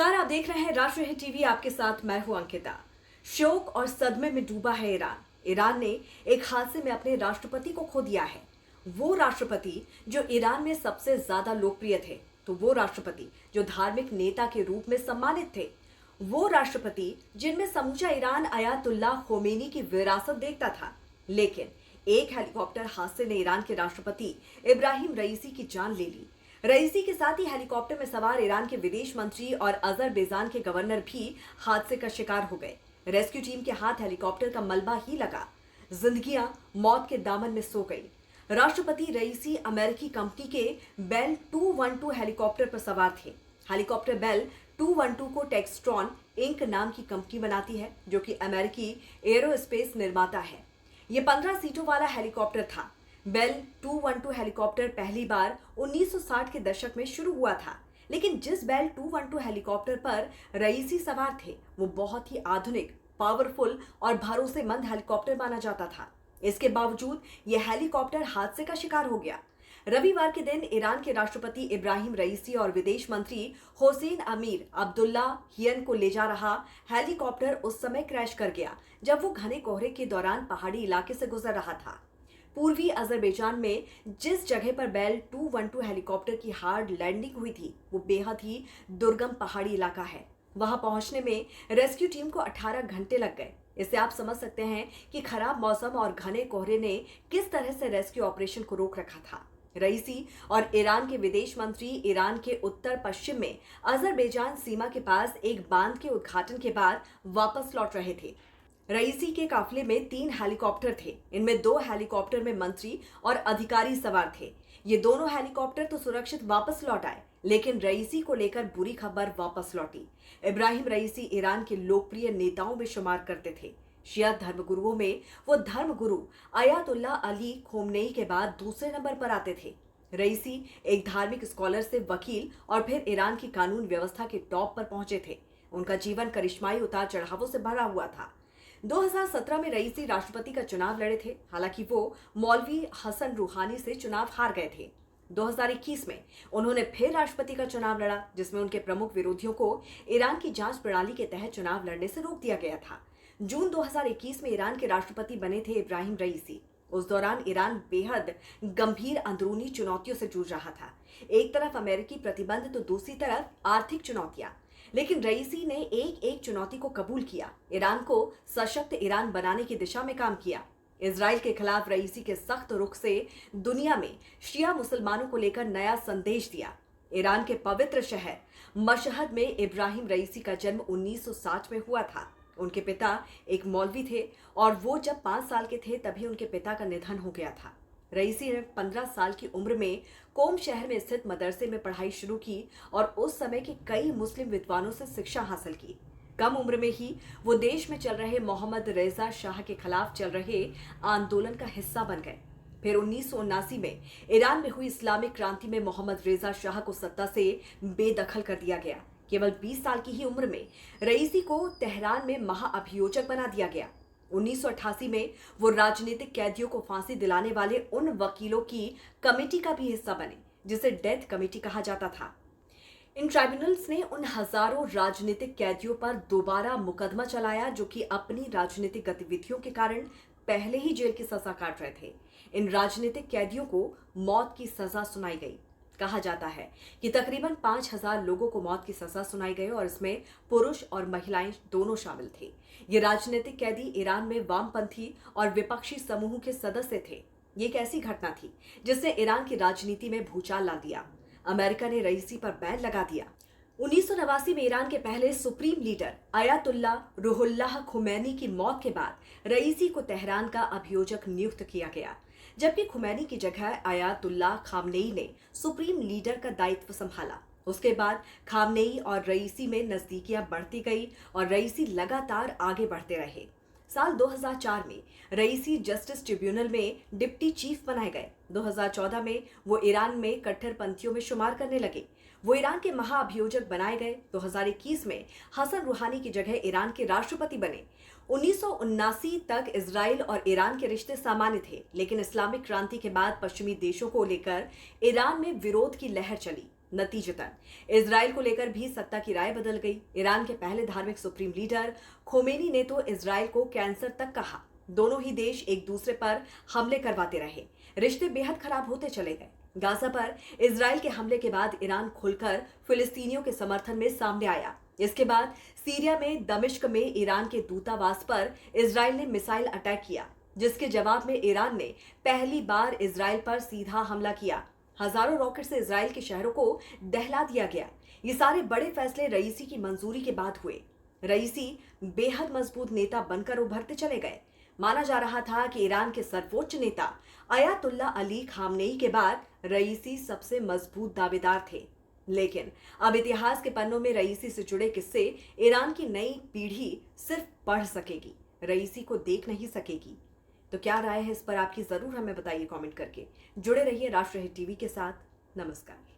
नमस्कार, आप देख रहे हैं राष्ट्रीय हिट टीवी। आपके साथ मैं हूं अंकिता। शोक और सदमे में डूबा है ईरान। ईरान ने एक हादसे में अपने राष्ट्रपति को खो दिया है। वो राष्ट्रपति जो ईरान में सबसे ज्यादा लोकप्रिय थे, तो वो राष्ट्रपति जो धार्मिक नेता के रूप में सम्मानित थे, वो राष्ट्रपति जिनमें समूचा ईरान अयातुल्लाह खोमेनी की विरासत देखता था। लेकिन एक हेलीकॉप्टर हादसे ने ईरान के राष्ट्रपति इब्राहिम रईसी की जान ले ली। रईसी के साथ ही हेलीकॉप्टर में सवार ईरान के विदेश मंत्री और अजरबैजान के गवर्नर भी हादसे का शिकार हो गए। रेस्क्यू टीम के हाथ हेलीकॉप्टर का मलबा ही लगा। जिंदगियां मौत के दामन में सो गई। राष्ट्रपति रईसी अमेरिकी कंपनी के बेल 212 हेलीकॉप्टर पर सवार थे। हेलीकॉप्टर बेल 212 को टेक्सट्रॉन इंक नाम की कंपनी बनाती है, जो कि अमेरिकी एरोस्पेस निर्माता है। ये 15 सीटों वाला हेलीकॉप्टर था। बेल 212 हेलीकॉप्टर पहली बार 1960 के दशक में शुरू हुआ था, लेकिन जिस बेल 212 हेलीकॉप्टर पर रईसी सवार थे, वो बहुत ही आधुनिक, पावरफुल और भरोसेमंद हेलीकॉप्टर माना जाता था। इसके बावजूद यह हेलीकॉप्टर हादसे का शिकार हो गया। रविवार के दिन ईरान के राष्ट्रपति इब्राहिम रईसी और विदेश मंत्री हुसैन अमीर अब्दुल्लाहियन को ले जा रहा हेलीकॉप्टर उस समय क्रैश कर गया जब वो घने कोहरे के दौरान पहाड़ी इलाके से गुजर रहा था। पूर्वी अजरबैजान में जिस जगह पर बेल 212 हेलीकॉप्टर की हार्ड लैंडिंग हुई थी, वो बेहद ही दुर्गम पहाड़ी इलाका है। वहां पहुंचने में रेस्क्यू टीम को 18 घंटे लग गए। इससे आप समझ सकते हैं कि खराब मौसम और घने कोहरे ने किस तरह से रेस्क्यू ऑपरेशन को रोक रखा था। रईसी और ईरान के विदेश मंत्री ईरान के उत्तर पश्चिम में अजरबैजान सीमा के पास एक बांध के उद्घाटन के बाद वापस लौट रहे थे। रईसी के काफिले में 3 हेलीकॉप्टर थे। इनमें 2 हेलीकॉप्टर में मंत्री और अधिकारी सवार थे। ये दोनों हेलीकॉप्टर तो सुरक्षित वापस लौट आए, लेकिन रईसी को लेकर बुरी खबर वापस लौटी। इब्राहिम रईसी ईरान के लोकप्रिय नेताओं में शुमार करते थे। शिया धर्मगुरुओं में वो धर्मगुरु अयातुल्लाह अली खोमनेई के बाद दूसरे नंबर पर आते थे। रईसी एक धार्मिक स्कॉलर से वकील और फिर ईरान की कानून व्यवस्था के टॉप पर पहुंचे थे। उनका जीवन करिश्माई उतार चढ़ावों से भरा हुआ था। 2017 में रईसी राष्ट्रपति का चुनाव लड़े थे। हालांकि वो मौलवी हसन रूहानी से चुनाव हार गए थे। 2021 में उन्होंने फिर राष्ट्रपति का चुनाव लड़ा, जिसमें उनके प्रमुख विरोधियों को ईरान की जांच प्रणाली के तहत चुनाव लड़ने से रोक दिया गया था। जून 2021 में ईरान के राष्ट्रपति बने थे इब्राहिम रईसी। उस दौरान ईरान बेहद गंभीर अंदरूनी चुनौतियों से जूझ रहा था। एक तरफ अमेरिकी प्रतिबंध तो दूसरी तरफ आर्थिक चुनौतियां। लेकिन रईसी ने एक एक चुनौती को कबूल किया। ईरान को सशक्त ईरान बनाने की दिशा में काम किया। इजराइल के खिलाफ रईसी के सख्त रुख से दुनिया में शिया मुसलमानों को लेकर नया संदेश दिया। ईरान के पवित्र शहर मशहद में इब्राहिम रईसी का जन्म 1960 में हुआ था। उनके पिता एक मौलवी थे और वो जब 5 साल के थे तभी उनके पिता का निधन हो गया था। रईसी ने 15 साल की उम्र में कोम शहर में स्थित मदरसे में पढ़ाई शुरू की और उस समय के कई मुस्लिम विद्वानों से शिक्षा हासिल की। कम उम्र में ही वो देश में चल रहे मोहम्मद रेजा शाह के खिलाफ चल रहे आंदोलन का हिस्सा बन गए। फिर 1979 में ईरान में हुई इस्लामिक क्रांति में मोहम्मद रेजा शाह को सत्ता से बेदखल कर दिया गया। केवल 20 साल की ही उम्र में रईसी को तेहरान में महाअभियोजक बना दिया गया। 1988 में वो राजनीतिक कैदियों को फांसी दिलाने वाले उन वकीलों की कमेटी का भी हिस्सा बने, जिसे डेथ कमेटी कहा जाता था। इन ट्राइब्यूनल्स ने उन हजारों राजनीतिक कैदियों पर दोबारा मुकदमा चलाया जो कि अपनी राजनीतिक गतिविधियों के कारण पहले ही जेल की सजा काट रहे थे। इन राजनीतिक कैदियों को मौत की सजा सुनाई गई। कहा जाता है कि तकरीबन 5000 लोगों को मौत की सजा सुनाई गई और इसमें पुरुष और महिलाएं दोनों शामिल थे। ये राजनीतिक कैदी ईरान में वामपंथी और विपक्षी समूह के सदस्य थे। ये एक ऐसी घटना थी जिसने ईरान की राजनीति में भूचाल ला दिया। अमेरिका ने रईसी पर बैन लगा दिया। 1989 में ईरान के पहले supreme leader Ayatollah Ruhollah Khomeini की मौत के बाद रईसी को तेहरान का अभियोजक नियुक्त किया गया, जबकि खुमैनी की जगह अयातुल्लाह खामनेई ने सुप्रीम लीडर का दायित्व संभाला। उसके बाद खामनेई और रईसी में नजदीकियां बढ़ती गई और रईसी लगातार आगे बढ़ते रहे। साल 2004 में रईसी जस्टिस ट्रिब्यूनल में डिप्टी चीफ बनाए गए। 2014 में वो ईरान में कट्टरपंथियों में शुमार करने लगे। वो ईरान के महाअभियोजक बनाए गए। 2021 में हसन रूहानी की जगह ईरान के राष्ट्रपति बने। 1979 तक इजराइल और ईरान के रिश्ते सामान्य थे, लेकिन इस्लामिक क्रांति के बाद पश्चिमी देशों को लेकर ईरान में विरोध की लहर चली। नतीजतन इजराइल को लेकर भी सत्ता की राय बदल गई। ईरान के पहले धार्मिक सुप्रीम लीडर खोमेनी ने तो इजराइल को कैंसर तक कहा। दोनों ही देश एक दूसरे पर हमले करवाते रहे। रिश्ते बेहद खराब होते चले गए। गाजा पर इजराइल के हमले के बाद ईरान खुलकर फिलिस्तीनियों के समर्थन में सामने आया। इसके बाद सीरिया में दमिश्क में ईरान के दूतावास पर इजराइल ने मिसाइल अटैक किया, जिसके जवाब में ईरान ने पहली बार इजराइल पर सीधा हमला किया। हजारों रॉकेट से इजराइल के शहरों को दहला दिया गया। ये सारे बड़े फैसले रईसी की मंजूरी के बाद हुए। रईसी बेहद मजबूत नेता बनकर उभरते चले गए। माना जा रहा था कि ईरान के सर्वोच्च नेता अयातुल्ला अली खामनेई के बाद रईसी सबसे मजबूत दावेदार थे। लेकिन अब इतिहास के पन्नों में रईसी से जुड़े किस्से ईरान की नई पीढ़ी सिर्फ पढ़ सकेगी, रईसी को देख नहीं सकेगी। तो क्या राय है इस पर आपकी, जरूर हमें बताइए कमेंट करके। जुड़े रहिए राष्ट्रहित टीवी के साथ। नमस्कार।